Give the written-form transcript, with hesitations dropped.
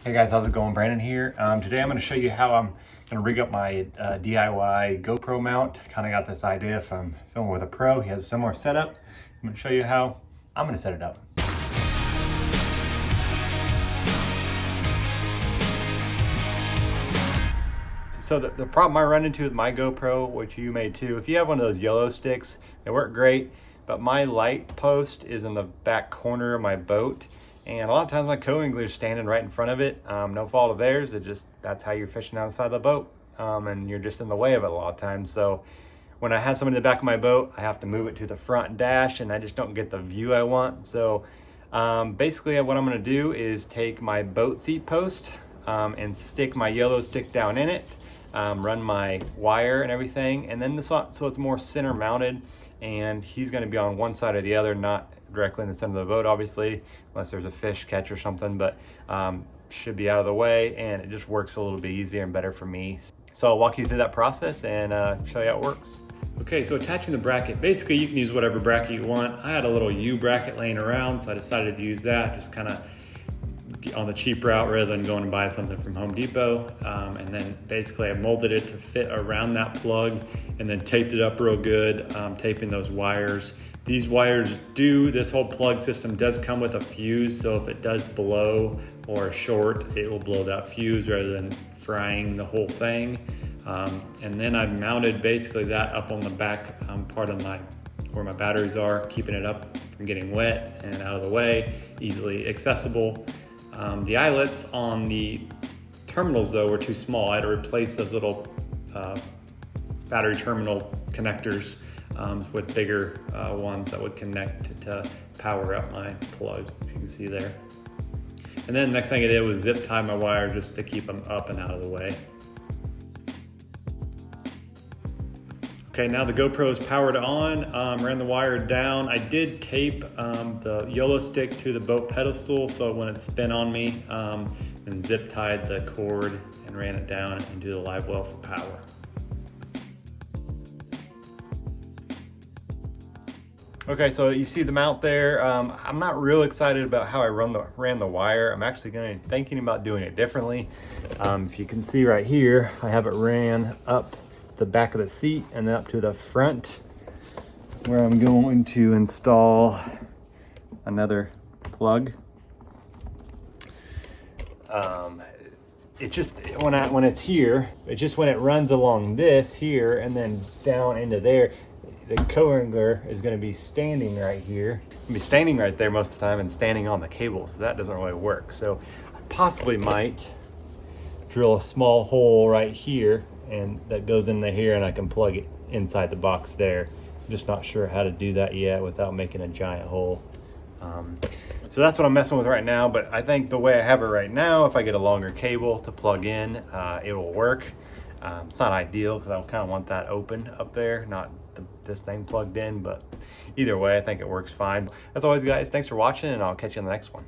Hey guys, how's it going? Brandon here. Today I'm going to show you how I'm going to rig up my DIY GoPro mount. Kind of got this idea from filming with a pro. He has a similar setup. I'm going to show you how I'm going to set it up. So the problem I run into with my GoPro, which you may too, if you have one of those yellow sticks, they work great, but my light post is in the back corner of my boat. And a lot of times my co-angler is standing right in front of it. No fault of theirs. That's how you're fishing outside the boat. And you're just in the way of it a lot of times. So when I have somebody in the back of my boat, I have to move it to the front dash and I just don't get the view I want. So basically what I'm gonna do is take my boat seat post and stick my yellow stick down in it, run my wire and everything. And then so it's more center mounted, and he's gonna be on one side or the other, not directly in the center of the boat, obviously, unless there's a fish catch or something, but should be out of the way, and it just works a little bit easier and better for me. So I'll walk you through that process and show you how it works. Okay, so attaching the bracket, basically you can use whatever bracket you want. I had a little U bracket laying around, so I decided to use that, just kind of on the cheap route rather than going and buy something from Home Depot. And then basically I molded it to fit around that plug and then taped it up real good, taping those wires. These wires this whole plug system does come with a fuse, so if it does blow or short, it will blow that fuse rather than frying the whole thing. And then I've mounted basically that up on the back part of where my batteries are, keeping it up from getting wet and out of the way, easily accessible. The eyelets on the terminals though were too small. I had to replace those little battery terminal connectors with bigger ones that would connect to power up my plug, if you can see there. And then the next thing I did was zip tie my wire just to keep them up and out of the way. Okay, now the GoPro is powered on, ran the wire down. I did tape the YOLO stick to the boat pedestal so it wouldn't spin on me, and zip tied the cord and ran it down into the live well for power. Okay, so you see the mount there. I'm not real excited about how I ran the wire. I'm actually thinking about doing it differently. If you can see right here, I have it ran up the back of the seat and then up to the front, where I'm going to install another plug. It just when it's here, when it runs along this here and then down into there, the co-angler is going to be standing right here. Be standing right there most of the time and standing on the cable, so that doesn't really work. So I possibly might drill a small hole right here, and that goes into here, and I can plug it inside the box there. I'm just not sure how to do that yet without making a giant hole. So that's what I'm messing with right now, but I think the way I have it right now, if I get a longer cable to plug in, it will work. It's not ideal because I kind of want that open up there, not this thing plugged in, but either way, I think it works fine. As always, guys, thanks for watching, and I'll catch you in the next one.